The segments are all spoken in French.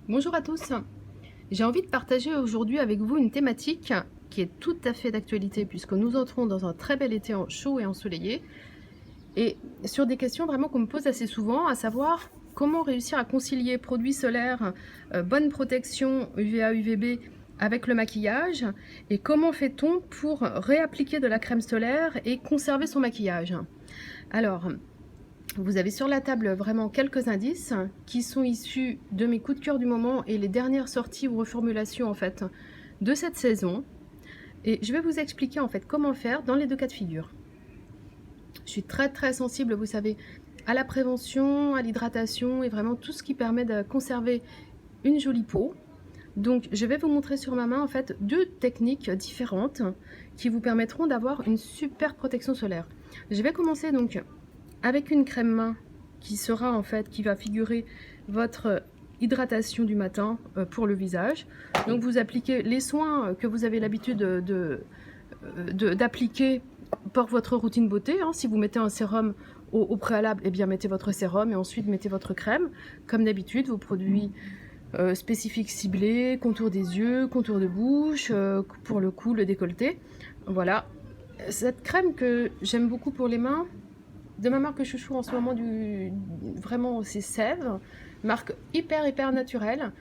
Bonjour à tous, j'ai envie de partager aujourd'hui avec vous une thématique qui est tout à fait d'actualité puisque nous entrons dans un très bel été chaud et ensoleillé et sur des questions vraiment qu'on me pose assez souvent, à savoir comment réussir à concilier produits solaires, bonne protection UVA, UVB avec le maquillage et comment fait-on pour réappliquer de la crème solaire et conserver son maquillage. Alors, vous avez sur la table vraiment quelques indices qui sont issus de mes coups de cœur du moment et les dernières sorties ou reformulations en fait de cette saison. Et je vais vous expliquer en fait comment faire dans les deux cas de figure. Je suis très sensible, vous savez, à la prévention, à l'hydratation et vraiment tout ce qui permet de conserver une jolie peau. Donc je vais vous montrer sur ma main en fait deux techniques différentes qui vous permettront d'avoir une super protection solaire. Je vais commencer donc avec une crème main qui sera en fait, qui va figurer votre hydratation du matin pour le visage. Donc vous appliquez les soins que vous avez l'habitude d'appliquer pour votre routine beauté. Si vous mettez un sérum au préalable, eh bien mettez votre sérum et ensuite mettez votre crème. Comme d'habitude, vos produits spécifiques ciblés, contour des yeux, contour de bouche, pour le cou, le décolleté. Voilà. Cette crème que j'aime beaucoup pour les mains, de ma marque chouchou en ce moment, vraiment c'est Sève, marque hyper naturelle,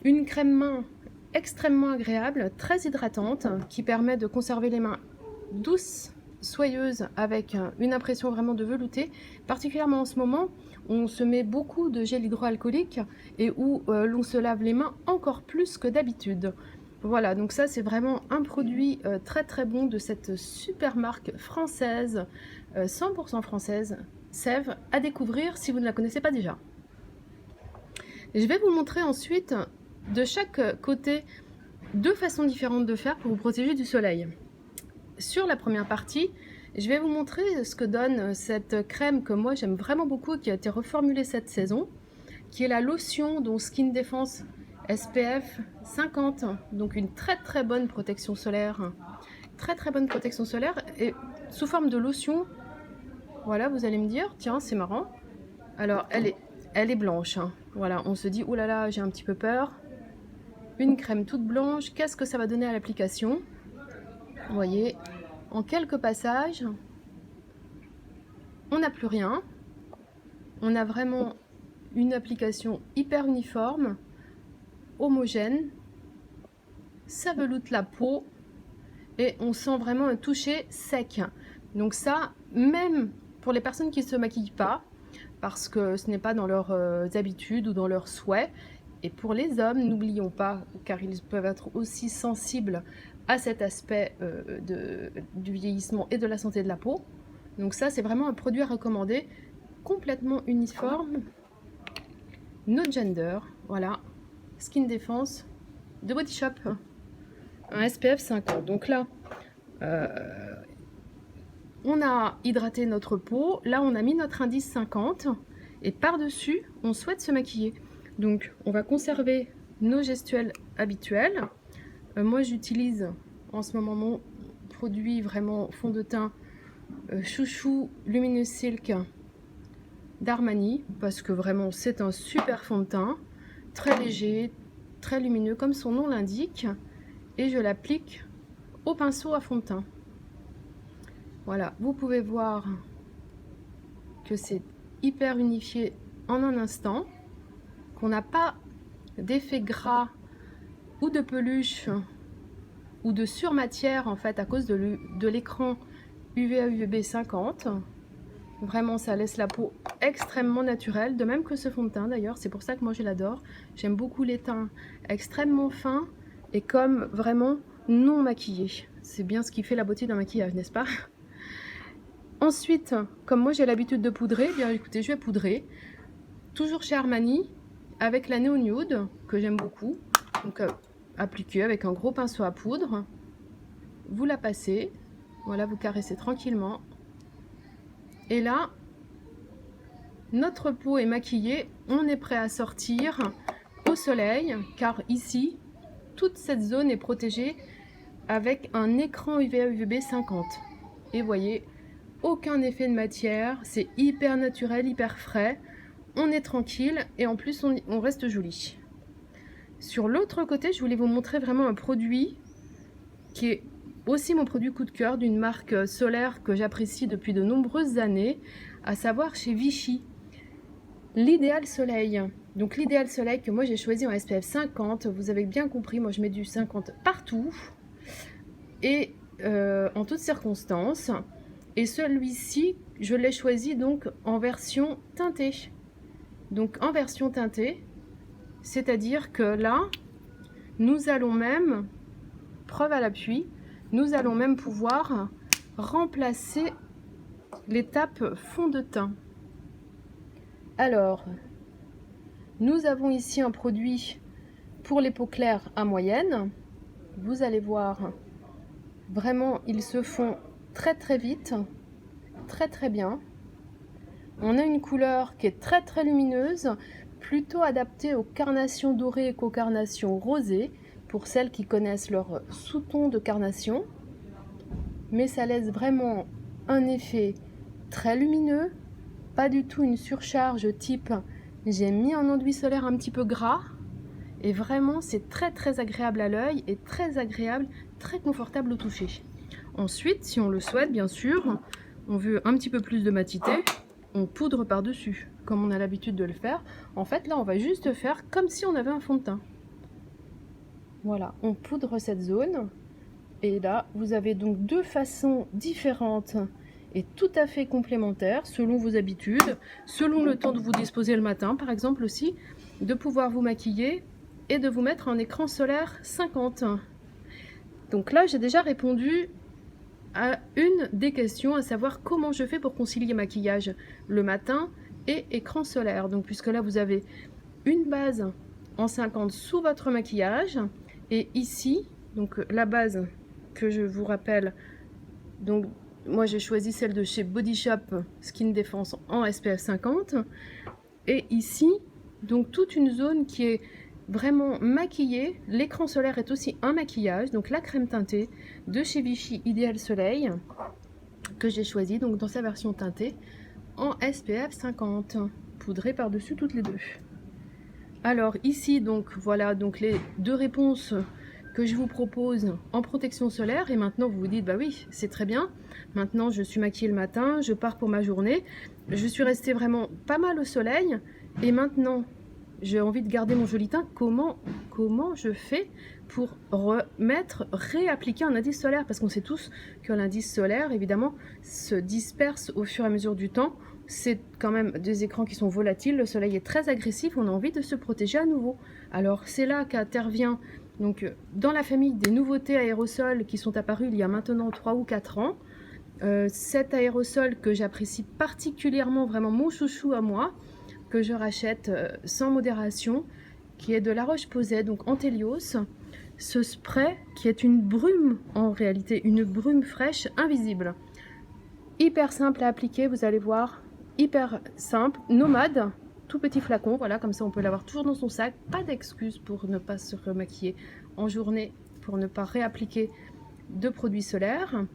une crème main extrêmement agréable, très hydratante, qui permet de conserver les mains douces, soyeuses, avec une impression vraiment de velouté, particulièrement en ce moment où on se met beaucoup de gel hydroalcoolique et où l'on se lave les mains encore plus que d'habitude. Voilà, donc ça c'est vraiment un produit très bon de cette super marque française, 100% française, Sève, à découvrir si vous ne la connaissez pas déjà. Je vais vous montrer ensuite de chaque côté deux façons différentes de faire pour vous protéger du soleil. Sur la première partie, je vais vous montrer ce que donne cette crème que moi j'aime vraiment beaucoup et qui a été reformulée cette saison, qui est la lotion dont Skin Defense SPF 50, donc une très bonne protection solaire, très bonne protection solaire et sous forme de lotion. Voilà, vous allez me dire, tiens, c'est marrant. Alors, elle est blanche. Voilà, on se dit, oh là là, j'ai un petit peu peur. Une crème toute blanche, qu'est-ce que ça va donner à l'application? Vous voyez, en quelques passages, on n'a plus rien. On a vraiment une application hyper uniforme, homogène. Ça veloute la peau et on sent vraiment un toucher sec. Donc ça, même pour les personnes qui ne se maquillent pas, parce que ce n'est pas dans leurs habitudes ou dans leurs souhaits. Et pour les hommes, n'oublions pas, car ils peuvent être aussi sensibles à cet aspect du vieillissement et de la santé de la peau. Donc ça, c'est vraiment un produit à recommander, complètement uniforme, no gender, voilà, Skin Defense de Body Shop, un SPF 50. Donc là, on a hydraté notre peau, là on a mis notre indice 50 et par-dessus on souhaite se maquiller. Donc on va conserver nos gestuels habituels. Moi j'utilise en ce moment mon produit vraiment fond de teint chouchou Luminous Silk d'Armani parce que vraiment c'est un super fond de teint, très léger, très lumineux comme son nom l'indique, et je l'applique au pinceau à fond de teint. Voilà, vous pouvez voir que c'est hyper unifié en un instant, qu'on n'a pas d'effet gras ou de peluche ou de surmatière en fait à cause de l'écran UVA UVB 50. Vraiment, ça laisse la peau extrêmement naturelle, de même que ce fond de teint d'ailleurs, c'est pour ça que moi je l'adore. J'aime beaucoup les teints extrêmement fins et comme vraiment non maquillés. C'est bien ce qui fait la beauté d'un maquillage, n'est-ce pas? Ensuite, comme moi j'ai l'habitude de poudrer, bien écoutez, je vais poudrer. Toujours chez Armani, avec la Neo Nude, que j'aime beaucoup. Donc appliquez avec un gros pinceau à poudre. Vous la passez, voilà, vous caressez tranquillement. Et là, notre peau est maquillée, on est prêt à sortir au soleil, car ici, toute cette zone est protégée avec un écran UVA UVB 50. Et voyez, aucun effet de matière, c'est hyper naturel, hyper frais, on est tranquille et en plus on reste joli. Sur l'autre côté, je voulais vous montrer vraiment un produit qui est aussi mon produit coup de cœur d'une marque solaire que j'apprécie depuis de nombreuses années, à savoir chez Vichy. L'Idéal Soleil. Donc l'Idéal Soleil que moi j'ai choisi en SPF 50, vous avez bien compris, moi je mets du 50 partout et en toutes circonstances. Et celui-ci, je l'ai choisi donc en version teintée. Donc en version teintée, c'est-à-dire que là, nous allons même, preuve à l'appui, nous allons même pouvoir remplacer l'étape fond de teint. Alors, nous avons ici un produit pour les peaux claires à moyenne. Vous allez voir, vraiment, ils se font très très vite, très très bien. On a une couleur qui est très très lumineuse, plutôt adaptée aux carnations dorées qu'aux carnations rosées, pour celles qui connaissent leur sous-ton de carnation. Mais ça laisse vraiment un effet très lumineux, pas du tout une surcharge type j'ai mis un enduit solaire un petit peu gras, et vraiment c'est très très agréable à l'œil et très agréable, très confortable au toucher. Ensuite, si on le souhaite, bien sûr, on veut un petit peu plus de matité, on poudre par-dessus, comme on a l'habitude de le faire. En fait, là, on va juste faire comme si on avait un fond de teint. Voilà, on poudre cette zone. Et là, vous avez donc deux façons différentes et tout à fait complémentaires, selon vos habitudes, selon le temps de vous disposer le matin, par exemple aussi, de pouvoir vous maquiller et de vous mettre en écran solaire 50. Donc là, j'ai déjà répondu à une des questions, à savoir comment je fais pour concilier maquillage le matin et écran solaire. Donc puisque là vous avez une base en 50 sous votre maquillage, et ici donc la base que je vous rappelle, donc moi j'ai choisi celle de chez Body Shop Skin Defense en SPF 50, et ici donc toute une zone qui est vraiment maquillée. L'écran solaire est aussi un maquillage, donc la crème teintée de chez Vichy Idéal Soleil que j'ai choisi donc dans sa version teintée en SPF 50, poudrée par dessus toutes les deux. Alors ici donc voilà donc les deux réponses que je vous propose en protection solaire. Et maintenant vous vous dites bah oui c'est très bien, maintenant je suis maquillée le matin, je pars pour ma journée, je suis restée vraiment pas mal au soleil et maintenant j'ai envie de garder mon joli teint. Comment je fais pour réappliquer un indice solaire? Parce qu'on sait tous que l'indice solaire, évidemment, se disperse au fur et à mesure du temps. C'est quand même des écrans qui sont volatiles, le soleil est très agressif, on a envie de se protéger à nouveau. Alors c'est là qu'intervient, donc dans la famille des nouveautés aérosols qui sont apparus il y a maintenant 3 ou 4 ans, cet aérosol que j'apprécie particulièrement, vraiment mon chouchou à moi, que je rachète sans modération, qui est de La Roche-Posay, donc Anthelios. Ce spray qui est une brume, en réalité, une brume fraîche invisible. Hyper simple à appliquer, vous allez voir, hyper simple, nomade, tout petit flacon, voilà, comme ça on peut l'avoir toujours dans son sac. Pas d'excuse pour ne pas se remaquiller en journée, pour ne pas réappliquer de produits solaires.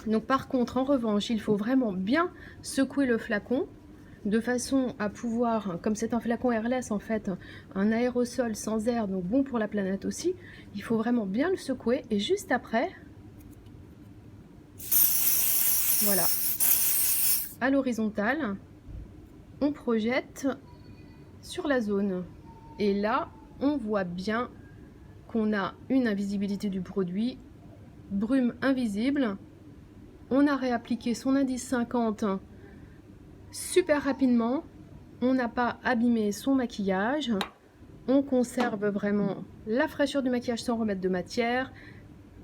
Donc par contre, en revanche, il faut vraiment bien secouer le flacon, de façon à pouvoir, comme c'est un flacon airless en fait, un aérosol sans air, donc bon pour la planète aussi, il faut vraiment bien le secouer. Et juste après, voilà, à l'horizontale, on projette sur la zone. Et là, on voit bien qu'on a une invisibilité du produit, brume invisible. On a réappliqué son indice 50 super rapidement, on n'a pas abîmé son maquillage, on conserve vraiment la fraîcheur du maquillage sans remettre de matière,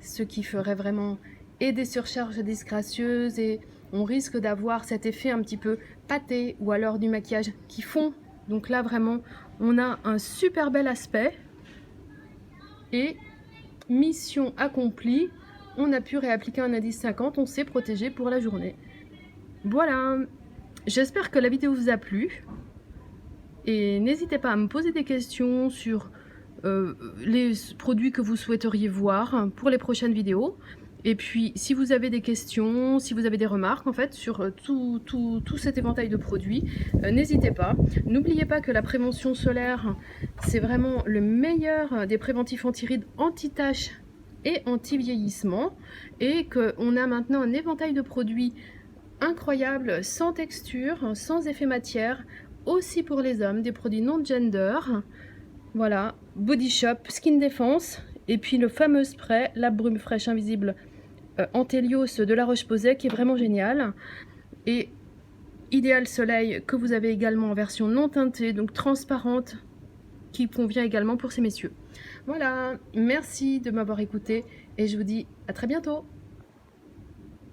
ce qui ferait vraiment et des surcharges disgracieuses, et on risque d'avoir cet effet un petit peu pâté ou alors du maquillage qui fond. Donc là vraiment on a un super bel aspect et mission accomplie, on a pu réappliquer un indice 50, on s'est protégé pour la journée. Voilà. J'espère que la vidéo vous a plu et n'hésitez pas à me poser des questions sur les produits que vous souhaiteriez voir pour les prochaines vidéos. Et puis, si vous avez des questions, si vous avez des remarques en fait sur tout cet éventail de produits, n'hésitez pas. N'oubliez pas que la prévention solaire, c'est vraiment le meilleur des préventifs anti-rides, anti-taches et anti-vieillissement. Et qu'on a maintenant un éventail de produits incroyable, sans texture, sans effet matière, aussi pour les hommes, des produits non gender. Voilà, Body Shop, Skin Defense, et puis le fameux spray, la brume fraîche invisible Antélios de La Roche-Posay, qui est vraiment génial. Et Idéal Soleil, que vous avez également en version non teintée, donc transparente, qui convient également pour ces messieurs. Voilà, merci de m'avoir écouté, et je vous dis à très bientôt.